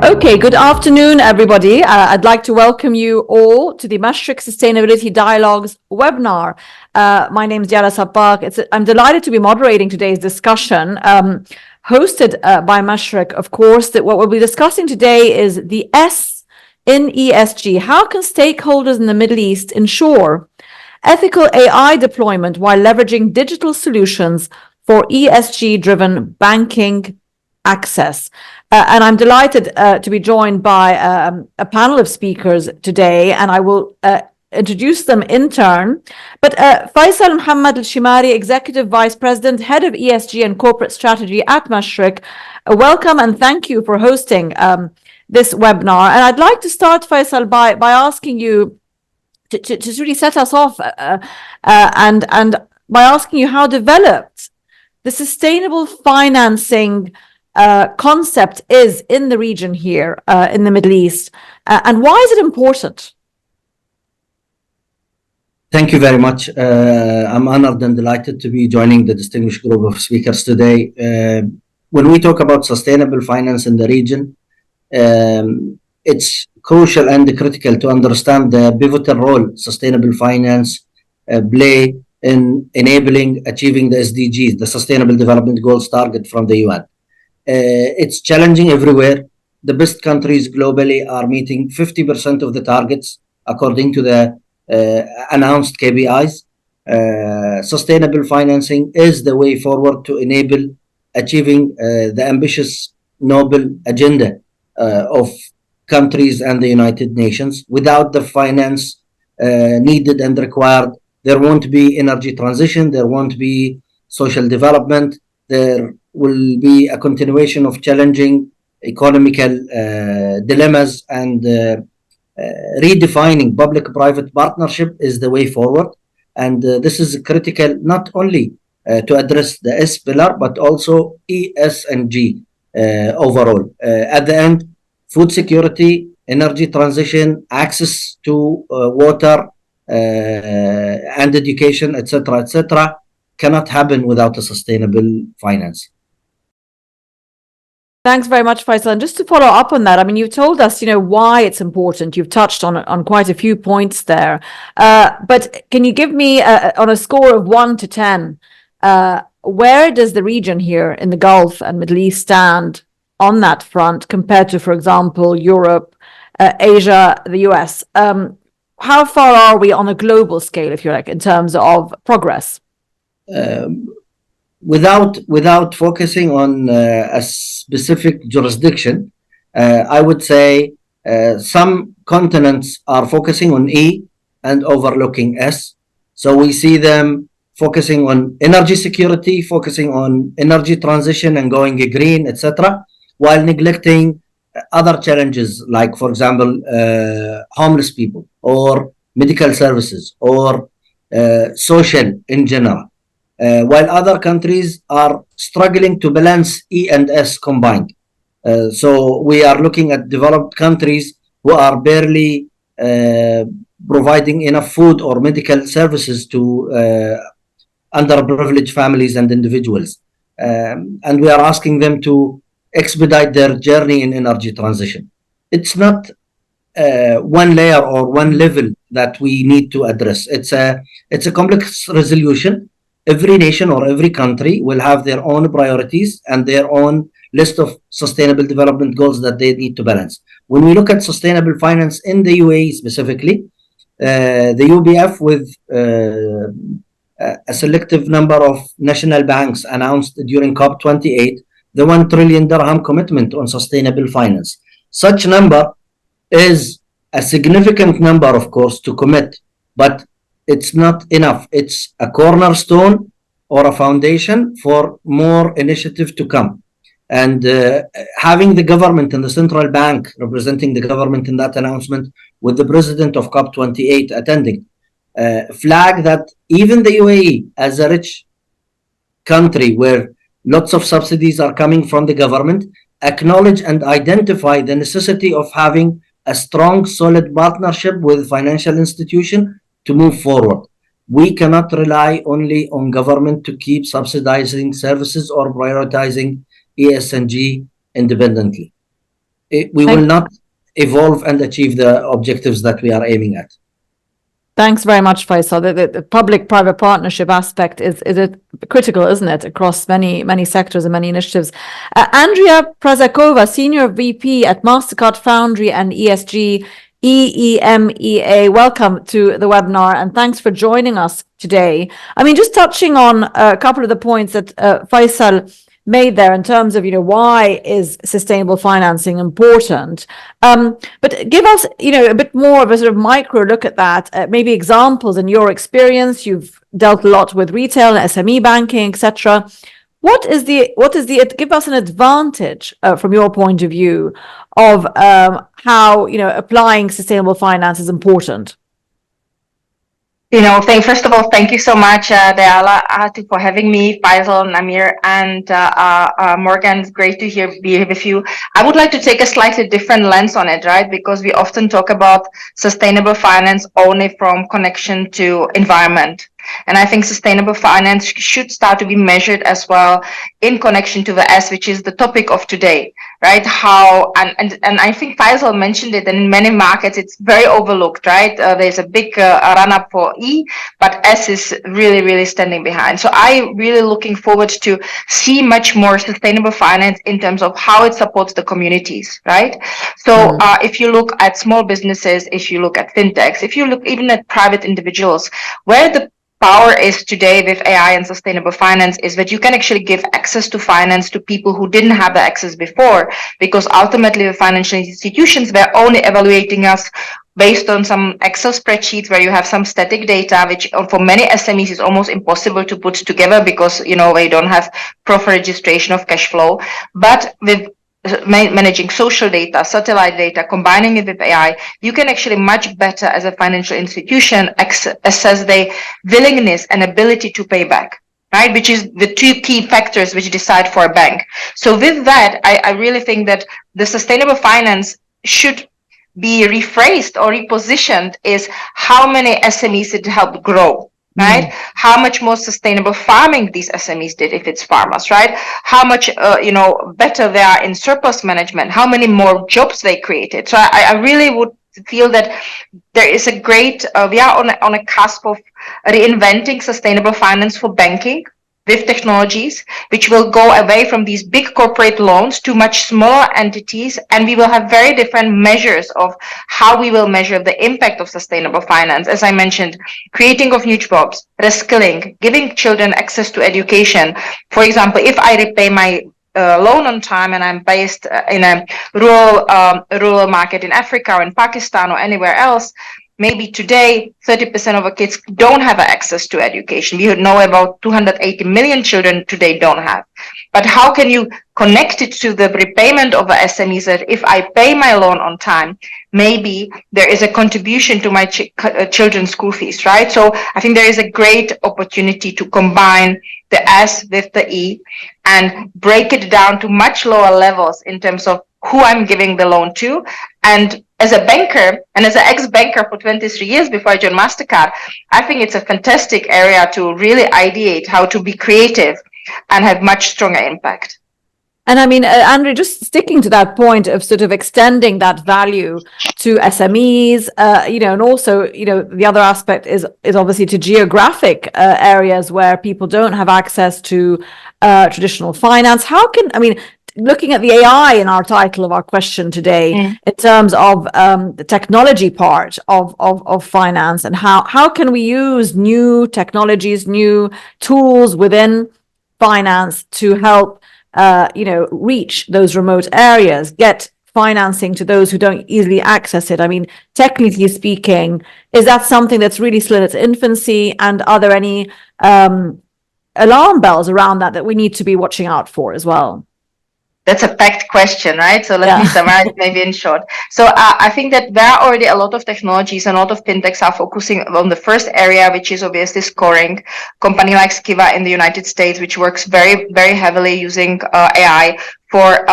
Okay, good afternoon, everybody. I'd like to welcome you all to the Mashreq Sustainability Dialogues Webinar. My name is Diara Sabak. I'm delighted to be moderating today's discussion, hosted by Mashreq. Of course, that what we'll be discussing today is the S in ESG. How can stakeholders in the Middle East ensure ethical AI deployment while leveraging digital solutions for ESG-driven banking access? And I'm delighted to be joined by a panel of speakers today, and I will introduce them in turn. But Faisal Mohammed Al-Shimari, Executive Vice President, Head of ESG and Corporate Strategy at Mashreq, welcome and thank you for hosting this webinar. And I'd like to start, Faisal, by asking you to really set us off and by asking you how developed the sustainable financing concept is in the region here in the Middle East, and why is it important? Thank you very much. I'm honored and delighted to be joining the distinguished group of speakers today. When we talk about sustainable finance in the region, it's crucial and critical to understand the pivotal role sustainable finance play in enabling achieving the SDGs, the Sustainable Development Goals target from the UN. It's challenging everywhere. The best countries globally are meeting 50% of the targets according to the announced KPIs. Sustainable financing is the way forward to enable achieving the ambitious noble agenda of countries and the United Nations. Without the finance needed and required, there won't be energy transition, there won't be social development, there will be a continuation of challenging economical dilemmas, and redefining public-private partnership is the way forward. And this is critical not only to address the S pillar, but also E, S, and G overall. At the end, food security, energy transition, access to water and education, etc., cannot happen without a sustainable finance. Thanks very much, Faisal. And just to follow up on that, I mean, you've told us, why it's important. You've touched on quite a few points there. But can you give me, on a score of 1 to 10, where does the region here in the Gulf and Middle East stand on that front compared to, for example, Europe, Asia, the US? How far are we on a global scale, if you like, in terms of progress? Without focusing on a specific jurisdiction, I would say some continents are focusing on E and overlooking S. So we see them focusing on energy security, focusing on energy transition and going green, etc., while neglecting other challenges like, for example, homeless people or medical services or social in general. While other countries are struggling to balance E and S combined. So we are looking at developed countries who are barely providing enough food or medical services to underprivileged families and individuals. And we are asking them to expedite their journey in energy transition. It's not one layer or one level that we need to address. It's a complex resolution. Every nation or every country will have their own priorities and their own list of sustainable development goals that they need to balance. When we look at sustainable finance in the UAE specifically, the UBF with a selective number of national banks announced during COP28 the 1 trillion dirham commitment on sustainable finance. Such number is a significant number, of course, to commit, but it's not enough. It's a cornerstone or a foundation for more initiative to come. And having the government and the central bank representing the government in that announcement, with the president of COP28 attending, flag that even the UAE, as a rich country where lots of subsidies are coming from the government, acknowledge and identify the necessity of having a strong, solid partnership with financial institution to move forward. We cannot rely only on government to keep subsidizing services or prioritizing ESG independently. we will not evolve and achieve the objectives that we are aiming at. Thanks very much, Faisal. The public-private partnership aspect is critical, isn't it, across many sectors and many initiatives. Andrea Prazakova, Senior VP at MasterCard Foundry and ESG EEMEA, welcome to the webinar and thanks for joining us today. I mean, just touching on a couple of the points that Faisal made there in terms of, why is sustainable financing important? But give us, a bit more of a sort of micro look at that, maybe examples in your experience. You've dealt a lot with retail and SME banking, etc. What is give us an advantage from your point of view of how, applying sustainable finance is important? First of all, thank you so much, Dayala, for having me, Faisal, Namir, and Morgan. It's great to be here with you. I would like to take a slightly different lens on it, right? Because we often talk about sustainable finance only from connection to environment. And I think sustainable finance should start to be measured as well in connection to the S, which is the topic of today, right? How, and I think Faisal mentioned it, and in many markets, it's very overlooked, right? There's a big run-up for E, but S is really, really standing behind. So I'm really looking forward to see much more sustainable finance in terms of how it supports the communities, right? So if you look at small businesses, if you look at fintechs, if you look even at private individuals, where the power is today with AI and sustainable finance is that you can actually give access to finance to people who didn't have the access before, because ultimately the financial institutions were only evaluating us based on some Excel spreadsheets where you have some static data, which for many SMEs is almost impossible to put together because, they don't have proper registration of cash flow. But with managing social data, satellite data, combining it with AI, you can actually much better as a financial institution assess their willingness and ability to pay back, right? Which is the two key factors which decide for a bank. So with that, I really think that the sustainable finance should be rephrased or repositioned is how many SMEs it helped grow. Right? How much more sustainable farming these SMEs did if it's farmers, right? How much, better they are in surplus management, how many more jobs they created. So I really would feel that there is a great, we are on a cusp of reinventing sustainable finance for banking with technologies, which will go away from these big corporate loans to much smaller entities. And we will have very different measures of how we will measure the impact of sustainable finance. As I mentioned, creating of new jobs, reskilling, giving children access to education. For example, if I repay my loan on time and I'm based in a rural market in Africa or in Pakistan or anywhere else, maybe today 30% of our kids don't have access to education. We know about 280 million children today don't have. But how can you connect it to the repayment of the SMEs that if I pay my loan on time, maybe there is a contribution to my children's school fees, right? So I think there is a great opportunity to combine the S with the E and break it down to much lower levels in terms of who I'm giving the loan to. And as a banker and as an ex-banker for 23 years before I joined MasterCard, I think it's a fantastic area to really ideate how to be creative and have much stronger impact. And I mean, Andrea, just sticking to that point of sort of extending that value to SMEs, and also, the other aspect is obviously to geographic areas where people don't have access to traditional finance. Looking at the AI in our title of our question today, in terms of the technology part of finance, and how can we use new technologies, new tools within finance to help reach those remote areas, get financing to those who don't easily access it? I mean, technically speaking, is that something that's really still in its infancy? And are there any alarm bells around that we need to be watching out for as well? That's a packed question, right? So let me summarize maybe in short. So I think that there are already a lot of technologies and a lot of fintechs are focusing on the first area, which is obviously scoring. Company like Skiva in the United States, which works very, very heavily using AI for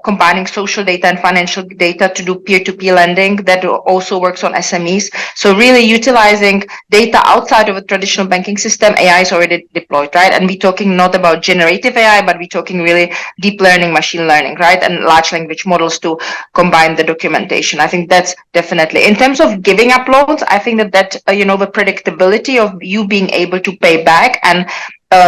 combining social data and financial data to do peer-to-peer lending that also works on SMEs. So really utilizing data outside of a traditional banking system, AI is already deployed, right? And we're talking not about generative AI, but we're talking really deep learning, machine learning, right? And large language models to combine the documentation. I think that's definitely. In terms of giving up loans, I think that the predictability of you being able to pay back and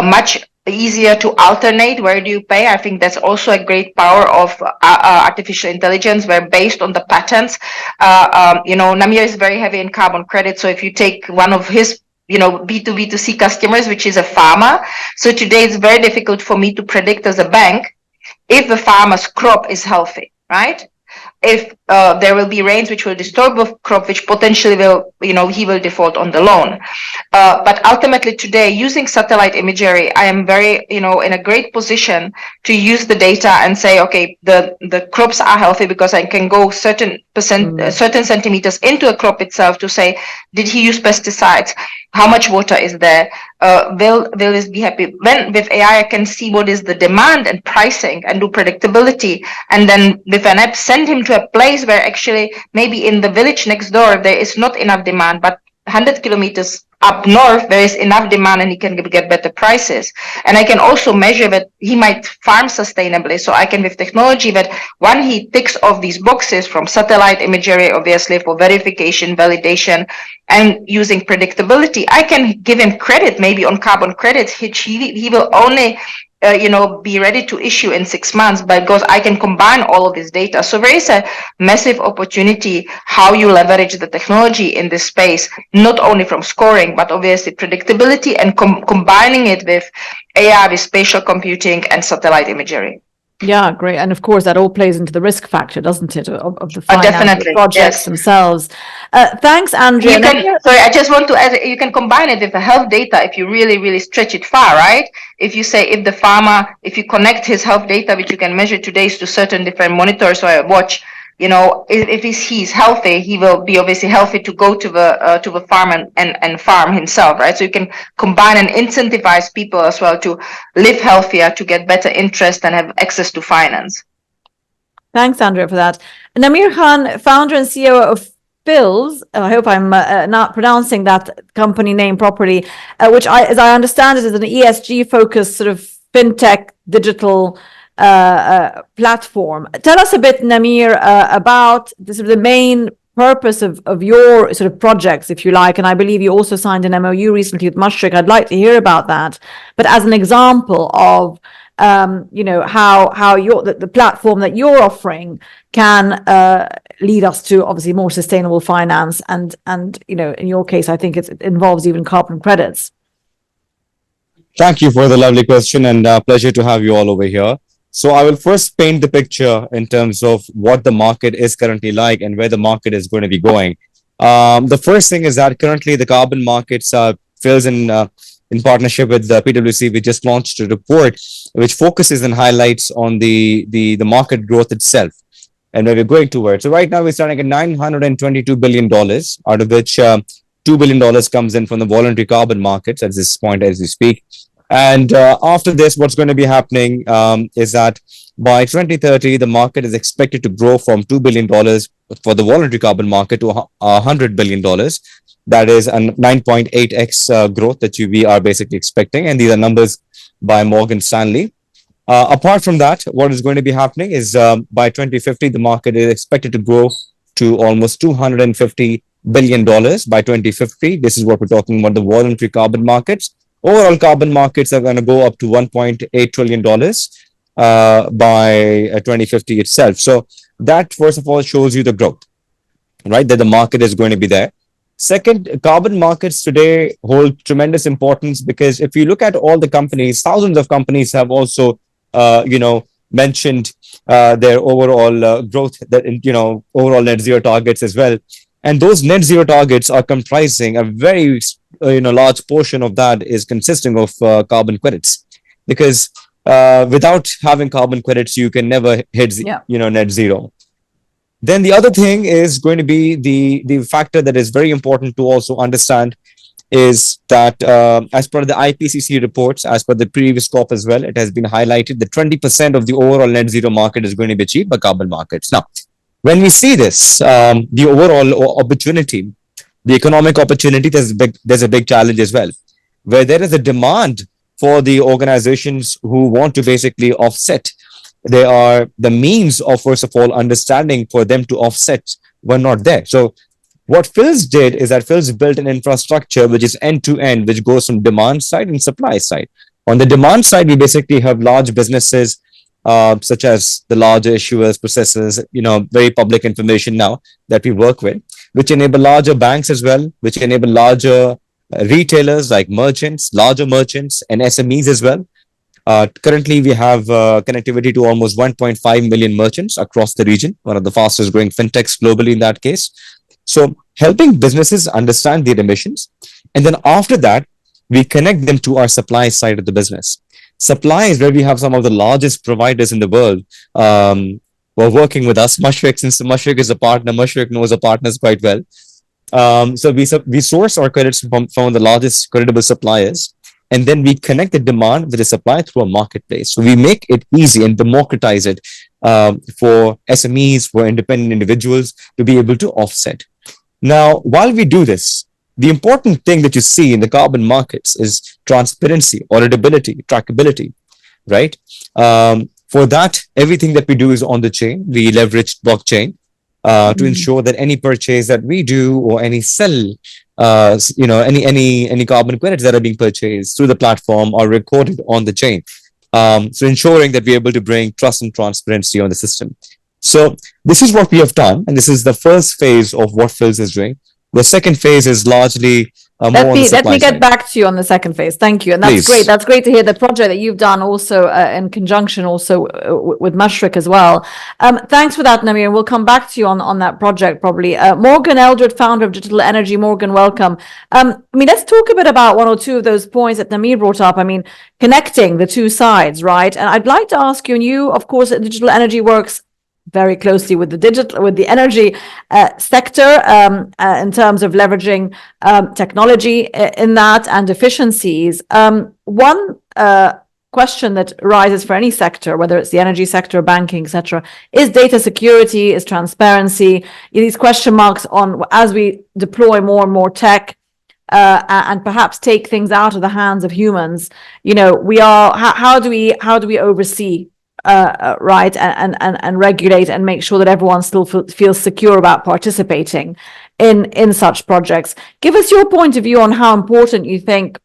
much easier to alternate where do you pay. I think that's also a great power of artificial intelligence, where based on the patterns, Namir is very heavy in carbon credit. So if you take one of his B2B2C customers, which is a farmer, so today it's very difficult for me to predict as a bank if the farmer's crop is healthy, right? If there will be rains which will disturb the crop, which potentially will, he will default on the loan. But ultimately today, using satellite imagery, I am very, in a great position to use the data and say, okay, the crops are healthy because I can go certain centimeters into a crop itself to say, did he use pesticides? How much water is there? Will this be happy? When with AI, I can see what is the demand and pricing and do predictability. And then with an app, send him to a place where actually maybe in the village next door, there is not enough demand, but 100 kilometers up north, there is enough demand and he can get better prices. And I can also measure that he might farm sustainably. So I can, with technology, that when he ticks off these boxes from satellite imagery, obviously for verification, validation, and using predictability, I can give him credit maybe on carbon credits, which he will only be ready to issue in 6 months, because I can combine all of this data. So there is a massive opportunity how you leverage the technology in this space, not only from scoring, but obviously predictability and combining it with AI, with spatial computing and satellite imagery. Yeah, great. And of course, that all plays into the risk factor, doesn't it, of the finance projects themselves. Thanks, Andrea. Sorry, I just want to add, you can combine it with the health data if you really, really stretch it far, right? If you say, if you connect his health data, which you can measure today to certain different monitors or a watch, if he's healthy, he will be obviously healthy to go to the farm and farm himself, right? So you can combine and incentivize people as well to live healthier, to get better interest and have access to finance. Thanks, Andrea, for that. Namir Khan, founder and CEO of Phils, I hope I'm not pronouncing that company name properly, which as I understand it is an ESG focused sort of fintech digital platform. Tell us a bit, Namir, about the main purpose of your sort of projects, if you like. And I believe you also signed an MOU recently with Mashreq. I'd like to hear about that. But as an example of how the platform that you're offering can lead us to obviously more sustainable finance, and in your case, I think it involves even carbon credits. Thank you for the lovely question, and pleasure to have you all over here. So I will first paint the picture in terms of what the market is currently like and where the market is going to be going. The first thing is that currently the carbon markets fills in partnership with the PwC. We just launched a report which focuses and highlights on the market growth itself and where we're going towards. So right now we're starting at $922 billion, out of which $2 billion comes in from the voluntary carbon markets at this point as we speak. And after this, what's going to be happening is that by 2030, the market is expected to grow from $2 billion for the voluntary carbon market to $100 billion. That is a 9.8x growth that we are basically expecting. And these are numbers by Morgan Stanley. Apart from that, what is going to be happening is by 2050, the market is expected to grow to almost $250 billion by 2050. This is what we're talking about, the voluntary carbon markets. Overall carbon markets are going to go up to $1.8 trillion by 2050 itself. So that, first of all, shows you the growth, right? That the market is going to be there. Second, carbon markets today hold tremendous importance because if you look at all the companies, thousands of companies have also, mentioned their overall growth, that overall net zero targets as well. And those net zero targets are comprising a very large portion of that is consisting of carbon credits, because without having carbon credits, you can never hit net zero. Then the other thing is going to be the factor that is very important to also understand is that as per the IPCC reports, as per the previous COP as well, it has been highlighted that 20% of the overall net zero market is going to be achieved by carbon markets. Now, when we see this, the overall opportunity, the economic opportunity, there's a big challenge as well, where there is a demand for the organizations who want to basically offset. There are the means of, first of all, understanding for them to offset were not there. So what Phil's did is that Phil's built an infrastructure which is end to end, which goes from demand side and supply side. On the demand side, we basically have large businesses such as the larger issuers, processors, very public information now that we work with, which enable larger banks as well, which enable larger retailers like merchants, larger merchants, and SMEs as well. Currently, we have connectivity to almost 1.5 million merchants across the region, one of the fastest growing fintechs globally in that case. So helping businesses understand their emissions. And then after that, we connect them to our supply side of the business. Supply is where we have some of the largest providers in the world who are working with us. Mashreq, since Mashreq is a partner, Mashreq knows our partners quite well. So we source our credits from the largest credible suppliers, and then we connect the demand with the supply through a marketplace. So we make it easy and democratize it for SMEs, for independent individuals to be able to offset. Now, while we do this, the important thing that you see in the carbon markets is transparency, auditability, trackability, right? For that, everything that we do is on the chain. We leverage blockchain to ensure that any purchase that we do or any sell, any carbon credits that are being purchased through the platform are recorded on the chain. So ensuring that we're able to bring trust and transparency on the system. So this is what we have done, and this is the first phase of what Phils is doing. The second phase is largely more on the supply Let me get side. back to you on the second phase. Thank you. And that's Please. great. That's great to hear the project that you've done also in conjunction also with Mashreq as well. Thanks for that, Namir. We'll come back to you on that project probably. Morgan Eldred, founder of Digital Energy. Morgan, welcome. Let's talk a bit about one or two of those points that Namir brought up. Connecting the two sides, right? And I'd like to ask you, and you, of course, at Digital Energy works very closely with the energy sector in terms of leveraging technology in that and efficiencies. One question that arises for any sector, whether it's the energy sector, banking, etc., is data security, is transparency. These question marks on as we deploy more and more tech and perhaps take things out of the hands of humans. How do we oversee? Right, and regulate and make sure that everyone still feels secure about participating in such projects. Give us your point of view on how important you think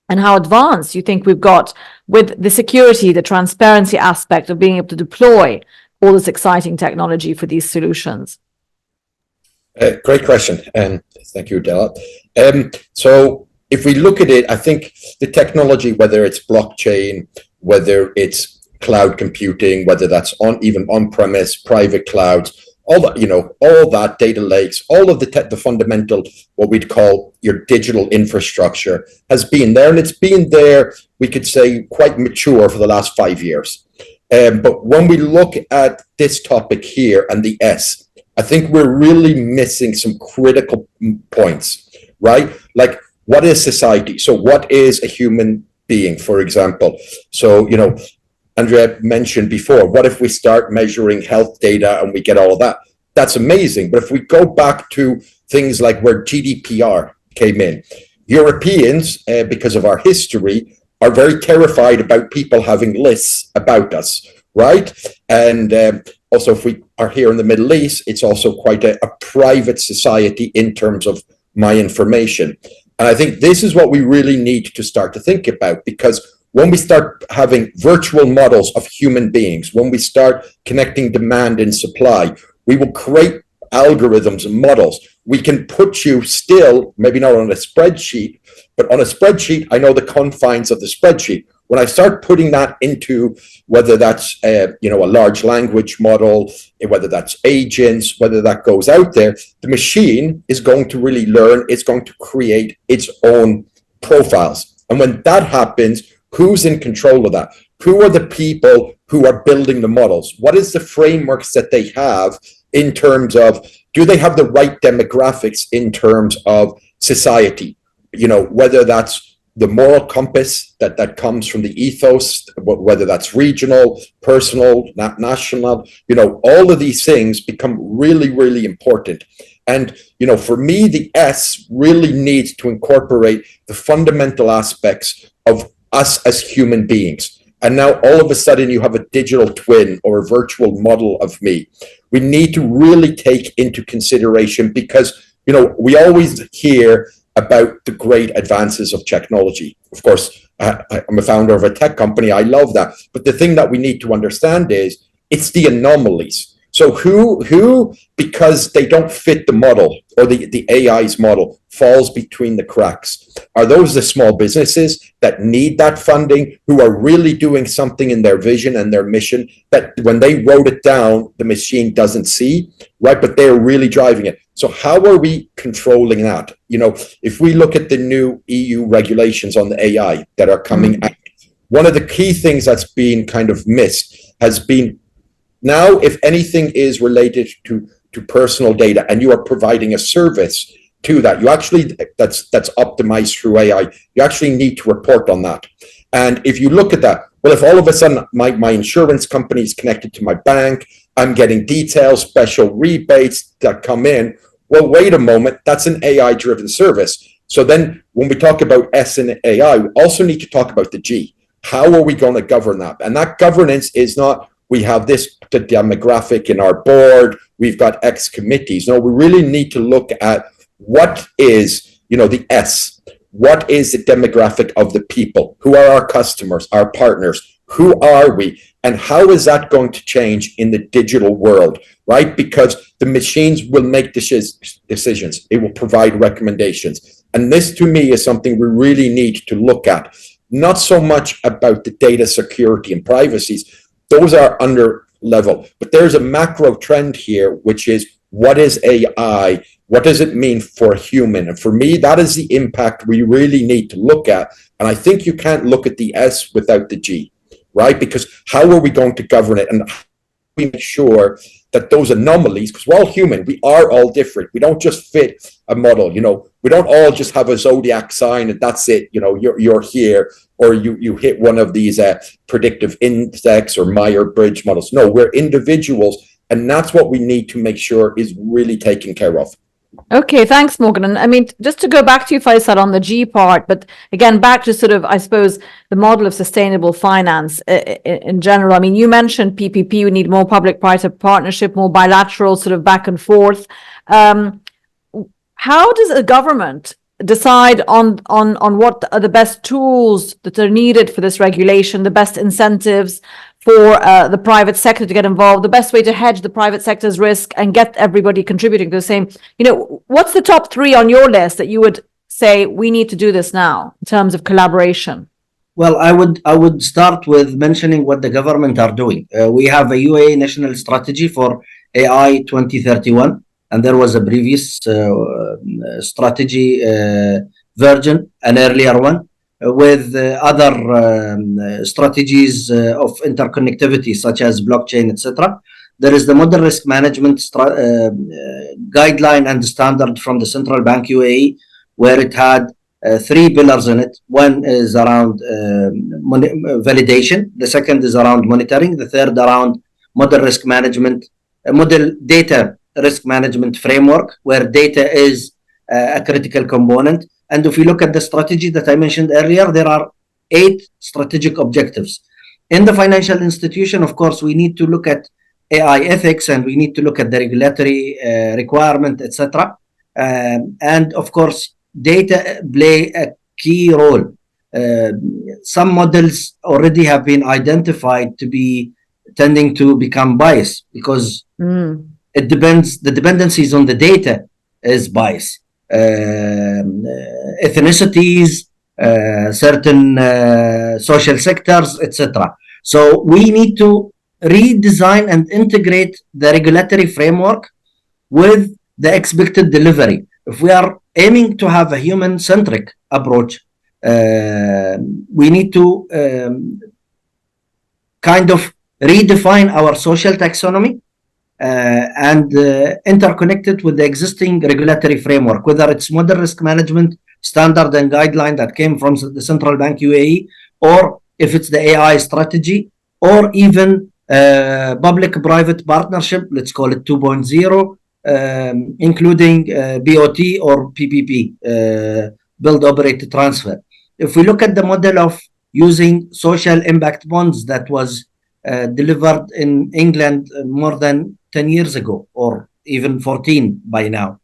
and how advanced you think we've got with the security, the transparency aspect of being able to deploy all this exciting technology for these solutions. Great question, and thank you, Della. So if we look at it, I think the technology, whether it's blockchain, whether it's cloud computing, whether that's even on-premise, private clouds, all that data lakes, all of the fundamental, what we'd call your digital infrastructure has been there, and it's been there, we could say, quite mature for the last 5 years. But when we look at this topic here and the S, I think we're really missing some critical points, right? Like, what is society? So what is a human being, for example? So, Andrea mentioned before, what if we start measuring health data and we get all of that? That's amazing. But if we go back to things like where GDPR came in, Europeans, because of our history, are very terrified about people having lists about us, right? And also, if we are here in the Middle East, it's also quite a private society in terms of my information. And I think this is what we really need to start to think about, because when we start having virtual models of human beings, when we start connecting demand and supply, we will create algorithms and models. We can put you still, maybe not on a spreadsheet, but on a spreadsheet, I know the confines of the spreadsheet. When I start putting that into whether that's a large language model, whether that's agents, whether that goes out there, the machine is going to really learn. It's going to create its own profiles. And when that happens, who's in control of that? Who are the people who are building the models? What is the frameworks that they have in terms of, do they have the right demographics in terms of society? whether that's the moral compass that comes from the ethos, whether that's regional, personal, national, all of these things become really, really important. And, for me, the S really needs to incorporate the fundamental aspects of us as human beings. And now all of a sudden you have a digital twin or a virtual model of me. We need to really take into consideration, because, we always hear about the great advances of technology. Of course, I'm a founder of a tech company. I love that. But the thing that we need to understand is it's the anomalies. So who, because they don't fit the model or the AI's model, falls between the cracks? Are those the small businesses that need that funding, who are really doing something in their vision and their mission that when they wrote it down, the machine doesn't see, right? But they're really driving it. So how are we controlling that? If we look at the new EU regulations on the AI that are coming out, one of the key things that's been kind of missed has been, now, if anything is related to personal data and you are providing a service to that, you actually, that's optimized through AI, you actually need to report on that. And if you look at that, well, if all of a sudden my insurance company is connected to my bank, I'm getting details, special rebates that come in, well, wait a moment, that's an AI-driven service. So then when we talk about S and AI, we also need to talk about the G. How are we going to govern that? And that governance is not, we have this demographic in our board, we've got X committees. No, we really need to look at what is, the S. What is the demographic of the people? Who are our customers, our partners? Who are we? And how is that going to change in the digital world, right? Because the machines will make decisions. It will provide recommendations. And this, to me, is something we really need to look at. Not so much about the data security and privacy. Those are under level, but there's a macro trend here, which is, what is AI? What does it mean for a human? And for me, that is the impact we really need to look at. And I think you can't look at the S without the G, right? Because how are we going to govern it? And how do we make sure that those anomalies, because we're all human, we are all different. We don't just fit a model, we don't all just have a zodiac sign and that's it, you're here, or you hit one of these predictive index or Myers-Briggs models. No, we're individuals, and that's what we need to make sure is really taken care of. Okay, thanks, Morgan. And I mean, just to go back to you, Faisal, on the G part, but again, back to sort of, I suppose, the model of sustainable finance in general. I mean, you mentioned PPP, we need more public-private partnership, more bilateral sort of back and forth. How does a government decide on what are the best tools that are needed for this regulation, the best incentives for the private sector to get involved, the best way to hedge the private sector's risk and get everybody contributing to the same? What's the top three on your list that you would say we need to do this now in terms of collaboration? Well, I would start with mentioning what the government are doing. We have a UAE national strategy for AI 2031. And there was a previous strategy version, an earlier one, with other strategies of interconnectivity, such as blockchain, etc. There is the model risk management guideline and standard from the Central Bank UAE, where it had 3 pillars in it. One is around validation. The second is around monitoring. The third around model risk management, model data risk management framework, where data is a critical component. And if we look at the strategy that I mentioned earlier, there are 8 strategic objectives. In the financial institution, of course, we need to look at AI ethics, and we need to look at the regulatory requirement, etc. And of course, data play a key role. Some models already have been identified to be tending to become biased because it depends, the dependencies on the data is bias. Ethnicities, certain social sectors, etc. So we need to redesign and integrate the regulatory framework with the expected delivery. If we are aiming to have a human-centric approach, we need to kind of redefine our social taxonomy and interconnect it with the existing regulatory framework, whether it's model risk management standard and guideline that came from the Central Bank UAE, or if it's the AI strategy, or even public-private partnership, let's call it 2.0, including BOT or PPP, build, operate, transfer. If we look at the model of using social impact bonds that was delivered in England more than 10 years ago, or even 14 by now.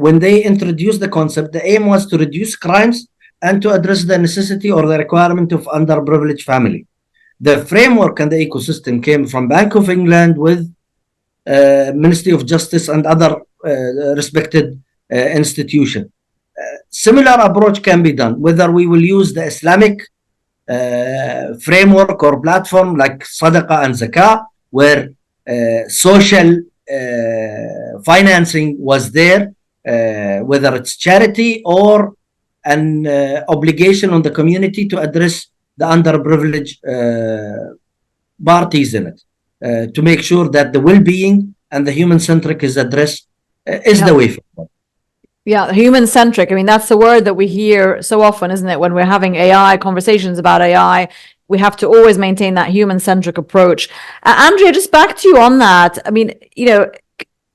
When they introduced the concept, the aim was to reduce crimes and to address the necessity or the requirement of underprivileged family. The framework and the ecosystem came from Bank of England with Ministry of Justice and other respected institution. Similar approach can be done, whether we will use the Islamic framework or platform like Sadaqah and Zakah, where social financing was there, whether it's charity or an obligation on the community to address the underprivileged parties in it, to make sure that the well-being and the human-centric is addressed, is the way forward. Yeah, human-centric. I mean, that's the word that we hear so often, isn't it? When we're having AI, conversations about AI, we have to always maintain that human-centric approach. Andrea, just back to you on that. I mean, you know,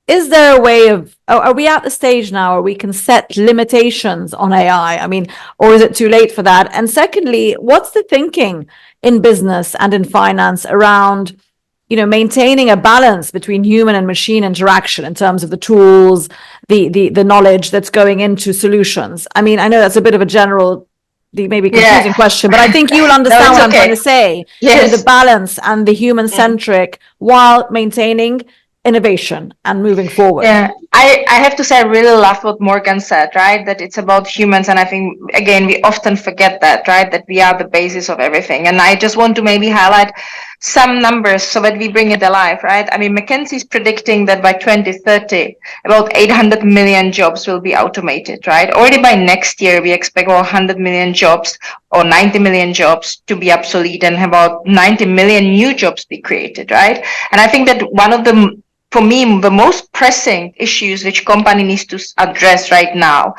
is there a way of, are we at the stage now where we can set limitations on AI? I mean, or is it too late for that? And secondly, what's the thinking in business and in finance around, you know, maintaining a balance between human and machine interaction in terms of the tools, the knowledge that's going into solutions? I mean, I know that's a bit of a general, maybe confusing question, but I think you will understand what I'm trying to say. Yes. You know, the balance and the human-centric while maintaining innovation and moving forward. Yeah, I have to say I really love what Morgan said, right? That it's about humans, and I think again we often forget that, right? That we are the basis of everything. And I just want to maybe highlight some numbers so that we bring it alive, right? I mean, McKinsey is predicting that by 2030, about 800 million jobs will be automated, right? Already by next year, we expect about 100 million jobs or 90 million jobs to be obsolete and about 90 million new jobs be created, right? And I think that one of the, for me, the most pressing issues which company needs to address right now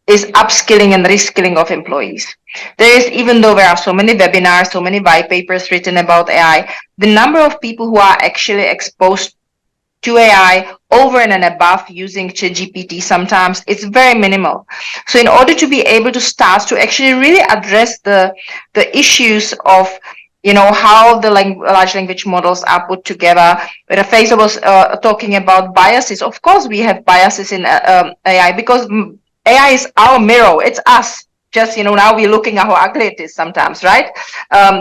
is upskilling and reskilling of employees. There is, even though there are so many webinars, so many white papers written about AI, the number of people who are actually exposed to AI over and above using ChatGPT sometimes it's very minimal. So in order to be able to start to actually really address the issues of, you know, how the large language models are put together. When Faisal was talking about biases, of course we have biases in AI because AI is our mirror. It's us. Just, you know, now we're looking at how ugly it is sometimes, right?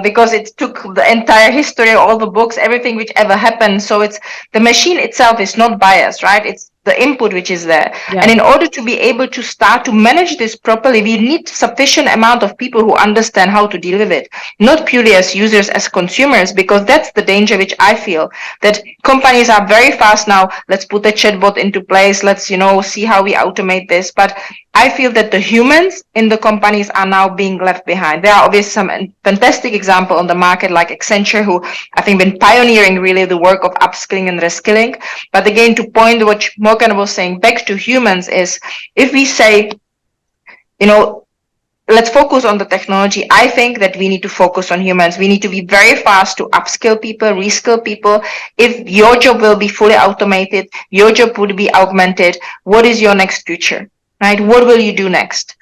Because it took the entire history, all the books, everything which ever happened. So it's the machine itself is not biased, right? It's the input which is there. Yeah. And in order to be able to start to manage this properly, we need sufficient amount of people who understand how to deal with it, not purely as users, as consumers, because that's the danger which I feel, that companies are very fast now. Let's put a chatbot into place. Let's, you know, see how we automate this. But I feel that the humans in the companies are now being left behind. There are obviously some fantastic examples on the market like Accenture, who I think been pioneering really the work of upskilling and reskilling. But again, to point what Morgan was saying back to humans is, if we say, you know, let's focus on the technology, I think that we need to focus on humans. We need to be very fast to upskill people, reskill people. If your job will be fully automated, your job would be augmented, what is your next future? Right? What will you do next?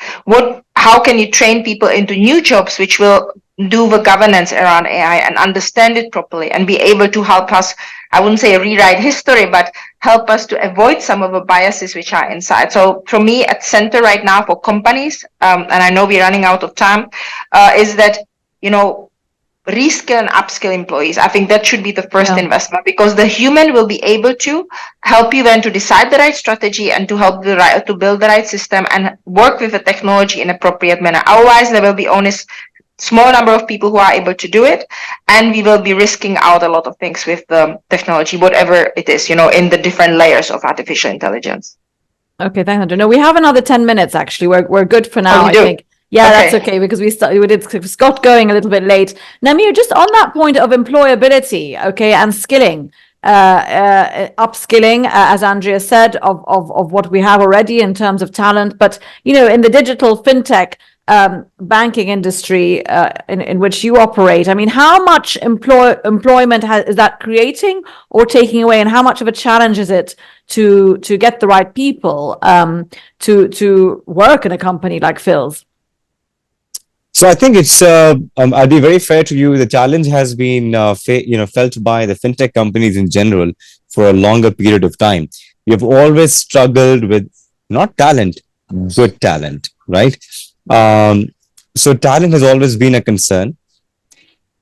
How can you train people into new jobs which will do the governance around AI and understand it properly and be able to help us, I wouldn't say rewrite history, but help us to avoid some of the biases which are inside. So for me, at center right now for companies, and I know we're running out of time, is that, you know, reskill and upskill employees. I think that should be the first investment, because the human will be able to help you then to decide the right strategy and to help to build the right system and work with the technology in an appropriate manner. Otherwise, there will be only small number of people who are able to do it, and we will be risking out a lot of things with the technology, whatever it is, you know, in the different layers of artificial intelligence. Okay, thanks, Andrea. No, we have another 10 minutes actually. We're good for now, I think. Yeah, okay. That's okay, because we did Scott going a little bit late. Namir, just on that point of employability, okay, and skilling, upskilling, as Andrea said, of what we have already in terms of talent. But, you know, in the digital fintech banking industry in which you operate, I mean, how much employment is that creating or taking away, and how much of a challenge is it to get the right people to work in a company like Phil's? So I think it's, I'll be very fair to you. The challenge has been, felt by the fintech companies in general for a longer period of time. We have always struggled with not talent, good talent, right? So talent has always been a concern.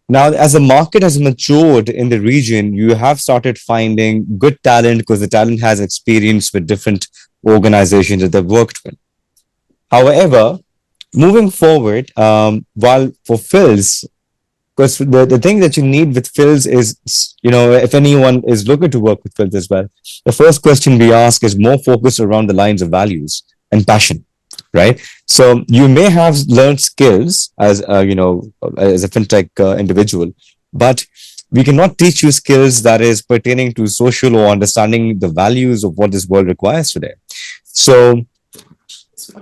Now, as the market has matured in the region, you have started finding good talent because the talent has experience with different organizations that they've worked with. However, moving forward, while for Phil's, because the thing that you need with Phil's is, you know, if anyone is looking to work with Phil's as well, the first question we ask is more focused around the lines of values and passion, right? So you may have learned skills as as a fintech individual, but we cannot teach you skills that is pertaining to social or understanding the values of what this world requires today. So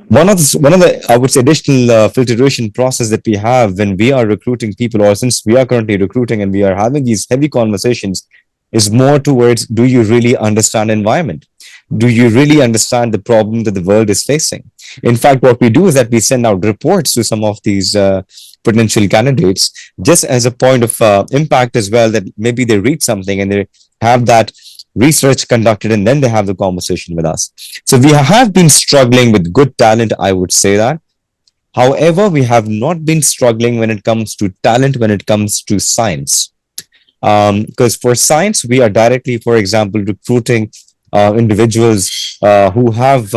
one of the I would say additional filtration process that we have when we are recruiting people, or since we are currently recruiting and we are having these heavy conversations, is more towards, do you really understand environment? Do you really understand the problem that the world is facing? In fact, what we do is that we send out reports to some of these potential candidates just as a point of impact as well, that maybe they read something and they have that research conducted and then they have the conversation with us. So we have been struggling with good talent, I would say that. However, we have not been struggling when it comes to talent, when it comes to science. Because for science, we are directly, for example, recruiting individuals who have,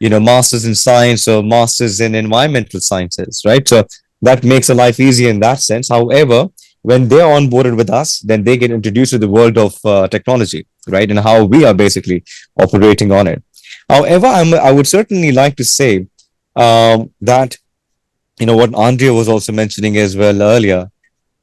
masters in science or masters in environmental sciences, right? So that makes a life easier in that sense. However, when they're onboarded with us, then they get introduced to the world of technology, right? And how we are basically operating on it. However, I would certainly like to say that, what Andrea was also mentioning as well earlier,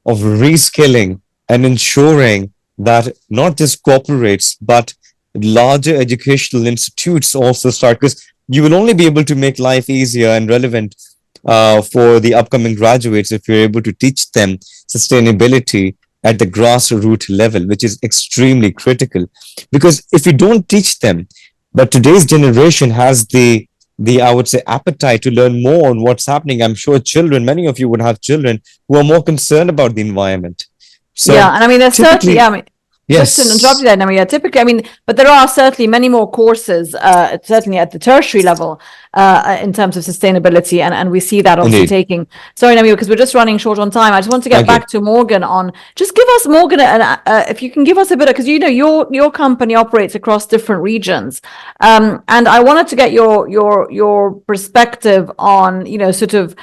of reskilling and ensuring that not just corporates, but larger educational institutes also start, because you will only be able to make life easier and relevant for the upcoming graduates if you're able to teach them sustainability at the grassroots level, which is extremely critical. Because if you don't teach them, but today's generation has the I would say appetite to learn more on what's happening. I'm sure many of you would have children who are more concerned about the environment. So yeah, and I mean, there's certainly, yes. Just to interrupt you there, typically, but there are certainly many more courses, certainly at the tertiary level, in terms of sustainability, and we see that obviously taking. Sorry, Namir, because we're just running short on time. I just want to get back to Morgan on. Just give us, Morgan, if you can give us a bit of, because your company operates across different regions, and I wanted to get your perspective on sort of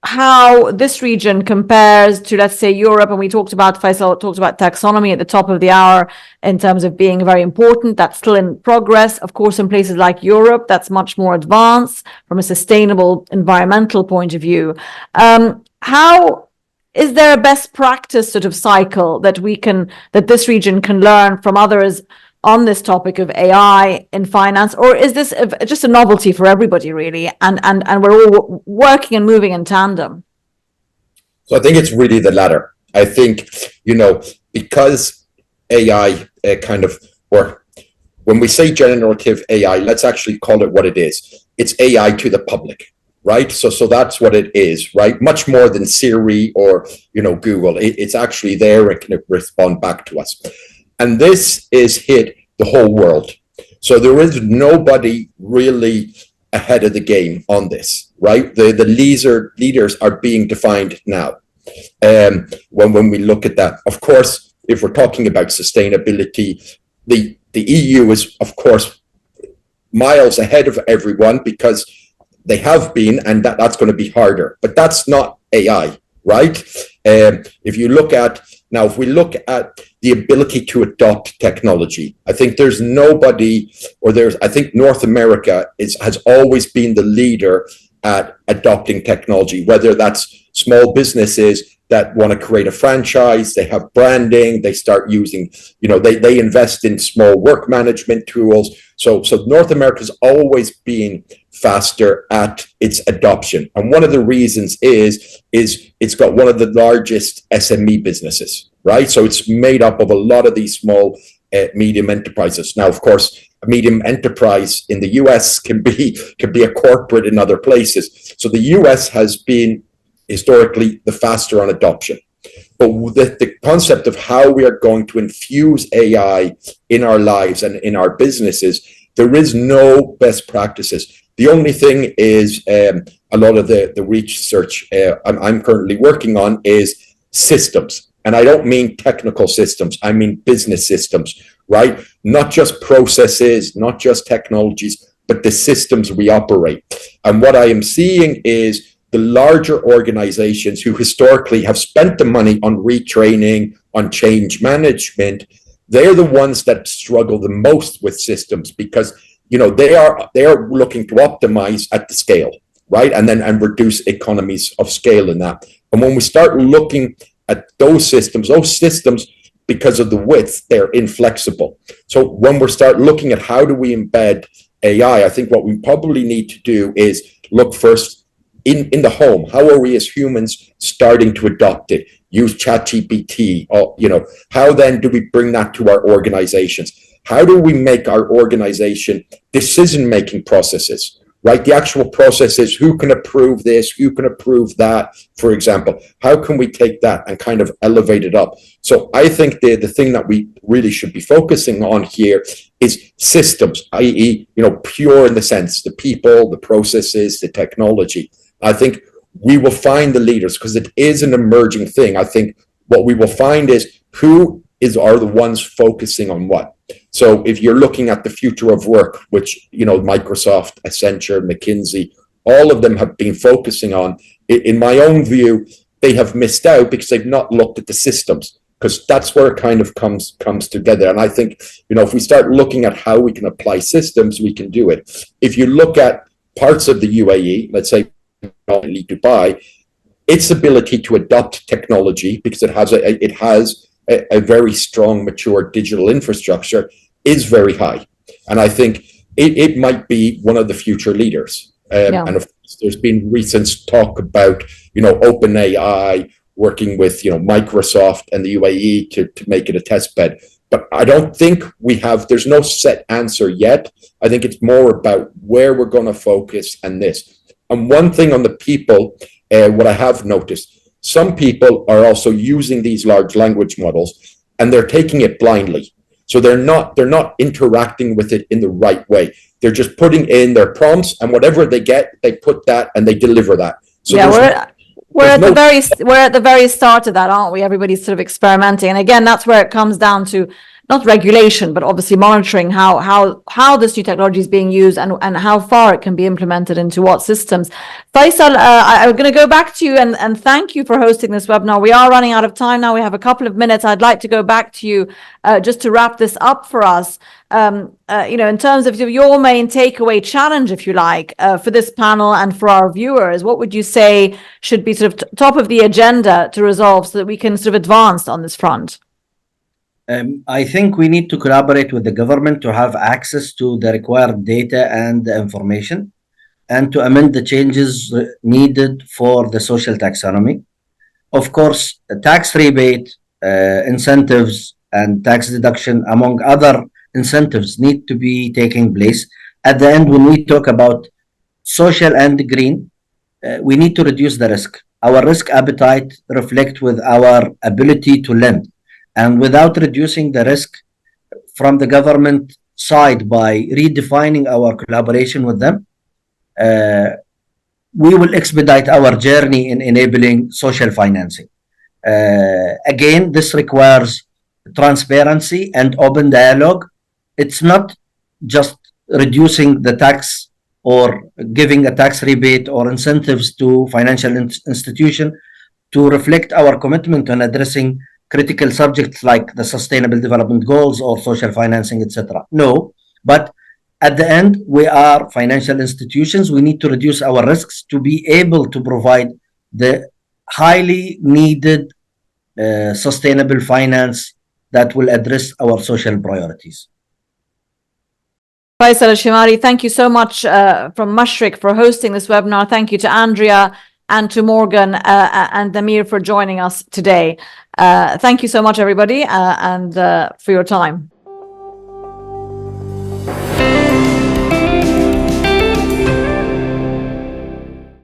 how this region compares to, let's say, Europe. And Faisal talked about taxonomy at the top of the hour in terms of being very important. That's still in progress. Of course, in places like Europe, that's much more advanced from a sustainable environmental point of view. How is there a best practice sort of cycle that this region can learn from others on this topic of AI in finance, or is this just a novelty for everybody really, and we're all working and moving in tandem? So I think it's really the latter. I think, because AI or when we say generative AI, let's actually call it what it is. It's AI to the public, right? So that's what it is, right? Much more than Siri or, Google. It's actually there and can respond back to us. And this is hit the whole world. So there is nobody really ahead of the game on this, right? The leaders are being defined now. When we look at that, of course, if we're talking about sustainability, the EU is, of course, miles ahead of everyone because they have been, and that's going to be harder. But that's not AI, right? If we look at the ability to adopt technology, I think there's nobody, I think North America has always been the leader at adopting technology, whether that's small businesses that want to create a franchise. They have branding. They start using, they invest in small work management tools. So North America's always been faster at its adoption. And one of the reasons is it's got one of the largest SME businesses, right? So it's made up of a lot of these small, medium enterprises. Now, of course, a medium enterprise in the US can be a corporate in other places. So the US has been historically the faster on adoption. But the concept of how we are going to infuse AI in our lives and in our businesses, there is no best practices. The only thing is a lot of the research I'm currently working on is systems. And I don't mean technical systems, I mean business systems, right? Not just processes, not just technologies, but the systems we operate. And what I am seeing is the larger organizations who historically have spent the money on retraining, on change management, they're the ones that struggle the most with systems because they are looking to optimize at the scale, right? And reduce economies of scale in that. And when we start looking at those systems, because of the width, they're inflexible. So when we start looking at how do we embed AI, I think what we probably need to do is look first in the home. How are we as humans starting to adopt it? Use ChatGPT, how then do we bring that to our organizations? How do we make our organization decision-making processes, right? The actual processes, who can approve this, who can approve that, for example. How can we take that and kind of elevate it up? So I think the thing that we really should be focusing on here is systems, i.e., pure in the sense, the people, the processes, the technology. I think we will find the leaders because it is an emerging thing. I think what we will find is are the ones focusing on what. So if you're looking at the future of work, which, Microsoft, Accenture, McKinsey, all of them have been focusing on, in my own view, they have missed out because they've not looked at the systems, because that's where it kind of comes together. And I think, if we start looking at how we can apply systems, we can do it. If you look at parts of the UAE, let's say Dubai, its ability to adopt technology, because it has a very strong, mature digital infrastructure, is very high. And I think it might be one of the future leaders. And of course, there's been recent talk about, OpenAI working with, Microsoft and the UAE to make it a test bed. But I don't think there's no set answer yet. I think it's more about where we're going to focus and this. And one thing on the people, what I have noticed, some people are also using these large language models and they're taking it blindly. So they're not interacting with it in the right way. They're just putting in their prompts, and whatever they get, they put that and they deliver that. So we're at the very start of that, aren't we? Everybody's sort of experimenting. And again, that's where it comes down to not regulation, but obviously monitoring how this new technology is being used and how far it can be implemented into what systems. Faisal, I'm going to go back to you and thank you for hosting this webinar. We are running out of time now. We have a couple of minutes. I'd like to go back to you just to wrap this up for us. In terms of your main takeaway challenge, if you like, for this panel and for our viewers, what would you say should be sort of top of the agenda to resolve so that we can sort of advance on this front? I think we need to collaborate with the government to have access to the required data and the information, and to amend the changes needed for the social taxonomy. Of course, a tax rebate, incentives, and tax deduction, among other incentives, need to be taking place. At the end, when we talk about social and green, we need to reduce the risk. Our risk appetite reflects with our ability to lend. And without reducing the risk from the government side by redefining our collaboration with them, we will expedite our journey in enabling social financing. Again, this requires transparency and open dialogue. It's not just reducing the tax or giving a tax rebate or incentives to financial institutions to reflect our commitment on addressing critical subjects like the Sustainable Development Goals or social financing, etc. No, but at the end, we are financial institutions. We need to reduce our risks to be able to provide the highly needed sustainable finance that will address our social priorities. Faisal Al-Shimari, thank you so much from Mashreq for hosting this webinar. Thank you to Andrea and to Morgan and Namir for joining us today. Thank you so much, everybody, and for your time.